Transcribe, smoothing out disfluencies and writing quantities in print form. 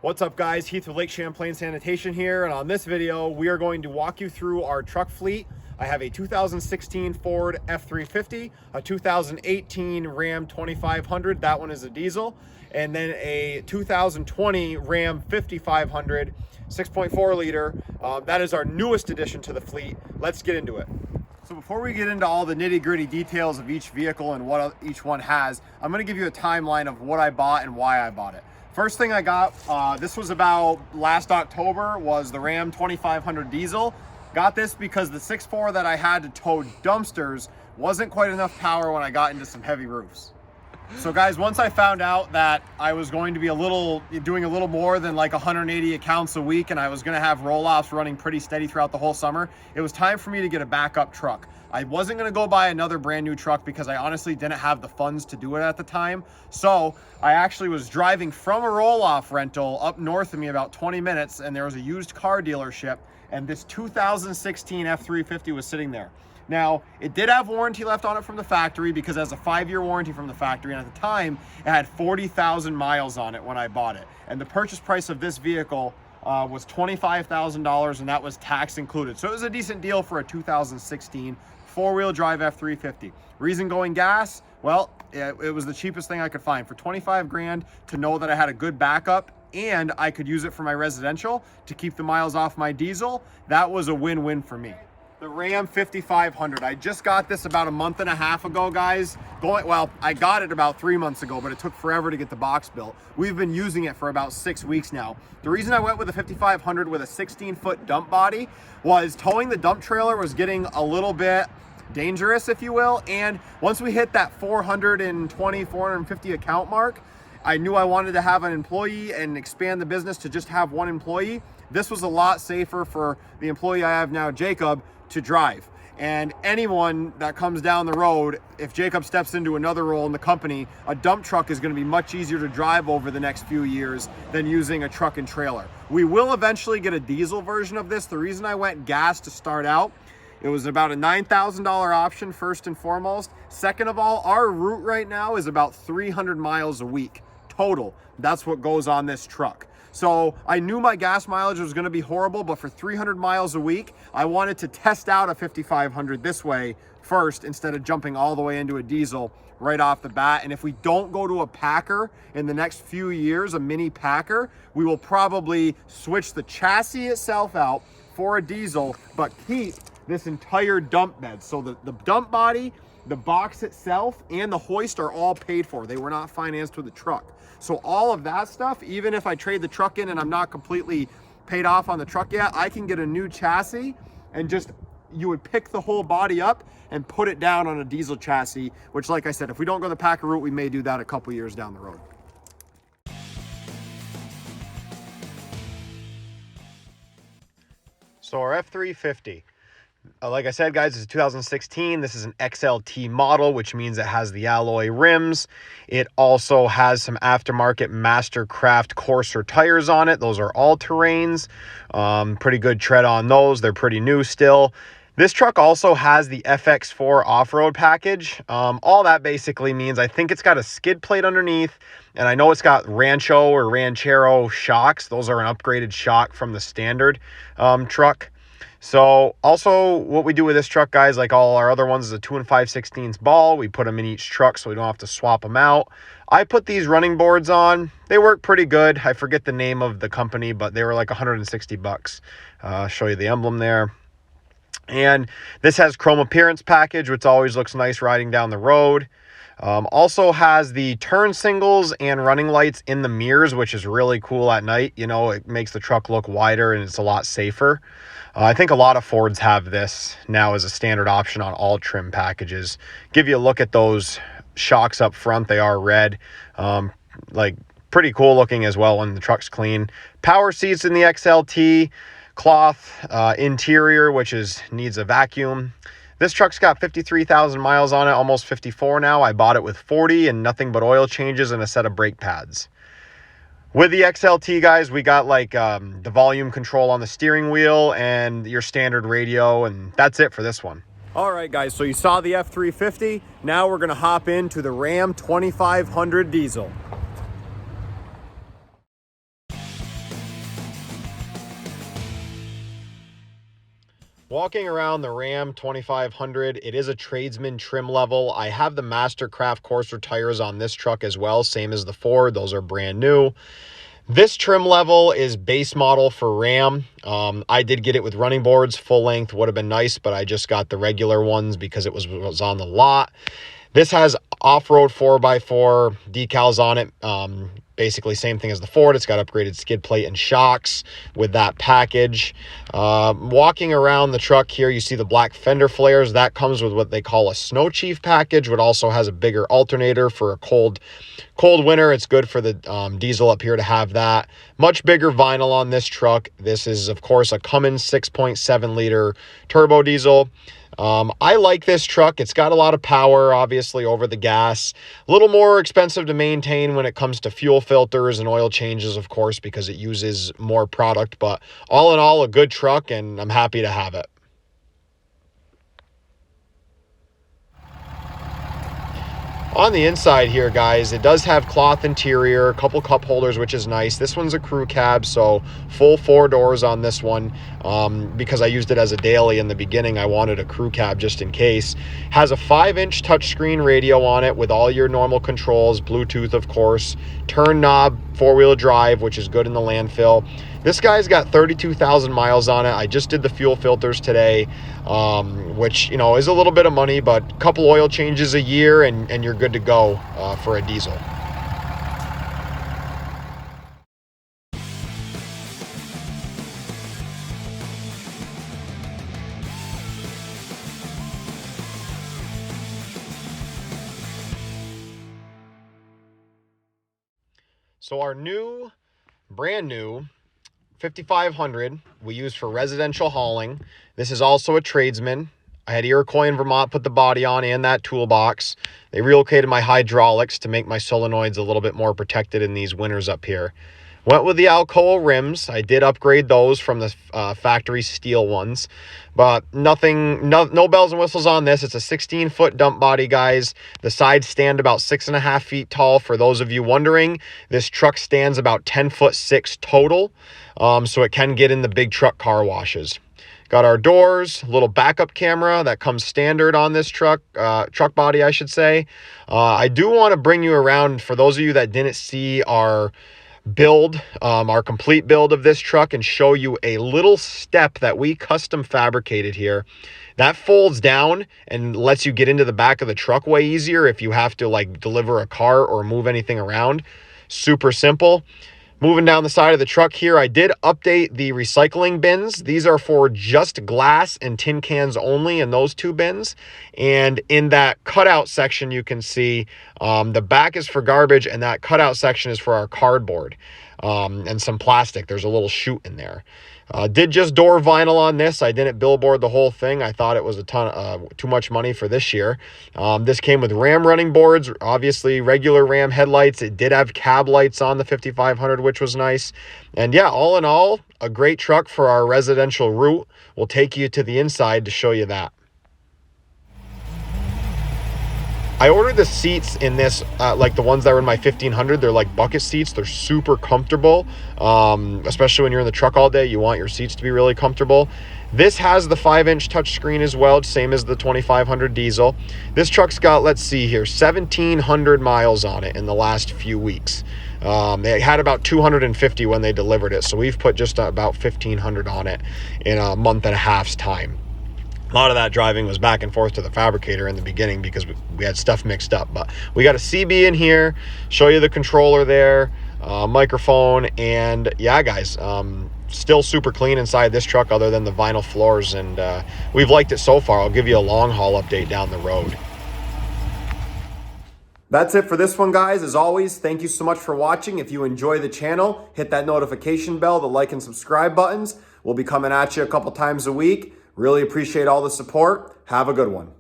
What's up guys, Heath with Lake Champlain Sanitation here, and on this video we are going to walk you through our truck fleet. I have a 2016 Ford F350, a 2018 Ram 2500, that one is a diesel, and then a 2020 Ram 5500 6.4 liter. That is our newest addition to the fleet. Let's get into it. So before we get into all the nitty-gritty details of each vehicle and what each one has, I'm going to give you a timeline of what I bought and why I bought it. First thing I got, this was about last October, was the Ram 2500 diesel. Got this because the 6.4 that I had to tow dumpsters wasn't quite enough power when I got into some heavy roofs. So guys, once I found out that I was going to be doing a little more than like 180 accounts a week, and I was gonna have roll-offs running pretty steady throughout the whole summer, it was time for me to get a backup truck. I wasn't gonna go buy another brand new truck because I honestly didn't have the funds to do it at the time. So I actually was driving from a roll-off rental up north of me about 20 minutes, and there was a used car dealership, and this 2016 F350 was sitting there. Now, it did have warranty left on it from the factory because it has a 5-year warranty from the factory, and at the time, it had 40,000 miles on it when I bought it. And the purchase price of this vehicle was $25,000, and that was tax included. So it was a decent deal for a 2016 four-wheel drive F350. Reason going gas? Well, it was the cheapest thing I could find. For 25 grand to know that I had a good backup and I could use it for my residential to keep the miles off my diesel, that was a win-win for me. The Ram 5500. I just got this about a month and a half ago, guys. I got it about 3 months ago, but it took forever to get the box built. We've been using it for about 6 weeks now. The reason I went with a 5500 with a 16-foot dump body was towing the dump trailer was getting a little bit dangerous, if you will. And once we hit that 420, 450 account mark, I knew I wanted to have an employee and expand the business to just have one employee. This was a lot safer for the employee I have now, Jacob, to drive. And anyone that comes down the road, if Jacob steps into another role in the company, a dump truck is going to be much easier to drive over the next few years than using a truck and trailer. We will eventually get a diesel version of this. The reason I went gas to start out, it was about a $9,000 option first and foremost. Second of all, our route right now is about 300 miles a week total. That's what goes on this truck. So I knew my gas mileage was going to be horrible, but for 300 miles a week, I wanted to test out a 5500 this way first instead of jumping all the way into a diesel right off the bat. And if we don't go to a Packer in the next few years, a mini Packer, we will probably switch the chassis itself out for a diesel, but keep this entire dump bed. So the dump body, the box itself, and the hoist are all paid for. They were not financed with the truck. So all of that stuff, even if I trade the truck in and I'm not completely paid off on the truck yet, I can get a new chassis and you would pick the whole body up and put it down on a diesel chassis, which, like I said, if we don't go the Packer route, we may do that a couple years down the road. So our F350. Like I said, guys, it's a 2016. This is an XLT model, which means it has the alloy rims. It also has some aftermarket Mastercraft Corsair tires on it. Those are all-terrains. Pretty good tread on those. They're pretty new still. This truck also has the FX4 off-road package. All that basically means, I think it's got a skid plate underneath, and I know it's got Rancho or Ranchero shocks. Those are an upgraded shock from the standard truck. So also what we do with this truck, guys, like all our other ones, is a 2 5/16 ball. We put them in each truck so we don't have to swap them out. I put these running boards on. They work pretty good. I forget the name of the company, but they were like 160 bucks. I'll show you the emblem there. And this has chrome appearance package, which always looks nice riding down the road. Also has the turn signals and running lights in the mirrors, which is really cool at night. You know, it makes the truck look wider and it's a lot safer. I think a lot of Fords have this now as a standard option on all trim packages. Give you a look at those shocks up front. They are red. Like pretty cool looking as well when the truck's clean. Power seats in the XLT. Cloth interior, which needs a vacuum. This truck's got 53,000 miles on it, almost 54 now. I bought it with 40 and nothing but oil changes and a set of brake pads. With the XLT, guys, we got like the volume control on the steering wheel and your standard radio, and that's it for this one. All right, guys, so you saw the F350. Now we're gonna hop into the Ram 2500 diesel. Walking around the Ram 2500, it is a tradesman trim level. I have the Mastercraft Courser tires on this truck as well, same as the Ford. Those are brand new. This trim level is base model for Ram. I did get it with running boards, full length would have been nice, but I just got the regular ones because it was on the lot. This has off-road 4x4 decals on it. Basically same thing as the Ford. It's got upgraded skid plate and shocks with that package. Walking around the truck here, you see the black fender flares. That comes with what they call a Snow Chief package, which also has a bigger alternator for a cold winter. It's good for the diesel up here to have that. Much bigger vinyl on this truck. This is, of course, a Cummins 6.7 liter turbo diesel. I like this truck. It's got a lot of power, obviously, over the gas. A little more expensive to maintain when it comes to fuel filters and oil changes, of course, because it uses more product. But all in all, a good truck, and I'm happy to have it. On the inside here, guys, it does have cloth interior, a couple cup holders, which is nice. This one's a crew cab, so full 4 doors on this one. Because I used it as a daily in the beginning, I wanted a crew cab just in case. Has a 5-inch touchscreen radio on it with all your normal controls, Bluetooth, of course, turn knob, 4-wheel drive, which is good in the landfill. This guy's got 32,000 miles on it. I just did the fuel filters today, which, you know, is a little bit of money, but a couple oil changes a year and you're good to go for a diesel. So our brand new 5500 we use for residential hauling. This is also a tradesman. I had Iroquois in Vermont put the body on and that toolbox. They relocated my hydraulics to make my solenoids a little bit more protected in these winters up here. Went with the Alcoa rims. I did upgrade those from the factory steel ones, but no bells and whistles on this. It's a 16-foot dump body, guys. The sides stand about 6.5 feet tall. For those of you wondering, this truck stands about 10'6" total, so it can get in the big truck car washes. Got our doors, little backup camera that comes standard on this truck body, I should say. I do want to bring you around, for those of you that didn't see our build, our complete build of this truck, and show you a little step that we custom fabricated here that folds down and lets you get into the back of the truck way easier if you have to like deliver a car or move anything around. Super simple. Moving down the side of the truck here, I did update the recycling bins. These are for just glass and tin cans only in those 2 bins. And in that cutout section, you can see the back is for garbage and that cutout section is for our cardboard and some plastic. There's a little chute in there. Did just door vinyl on this. I didn't billboard the whole thing. I thought it was a ton too much money for this year. This came with Ram running boards, obviously regular Ram headlights. It did have cab lights on the 5500, which was nice. And yeah, all in all, a great truck for our residential route. We'll take you to the inside to show you that. I ordered the seats in this, like the ones that were in my 1500. They're like bucket seats. They're super comfortable, especially when you're in the truck all day. You want your seats to be really comfortable. This has the 5-inch touchscreen as well, same as the 2500 diesel. This truck's got, let's see here, 1,700 miles on it in the last few weeks. They had about 250 when they delivered it, so we've put just about 1,500 on it in a month and a half's time. A lot of that driving was back and forth to the fabricator in the beginning because we had stuff mixed up. But we got a CB in here, show you the controller there, microphone, and yeah, guys, still super clean inside this truck other than the vinyl floors, and we've liked it so far. I'll give you a long haul update down the road. That's it for this one, guys. As always, thank you so much for watching. If you enjoy the channel, hit that notification bell, the like and subscribe buttons. We'll be coming at you a couple times a week. Really appreciate all the support. Have a good one.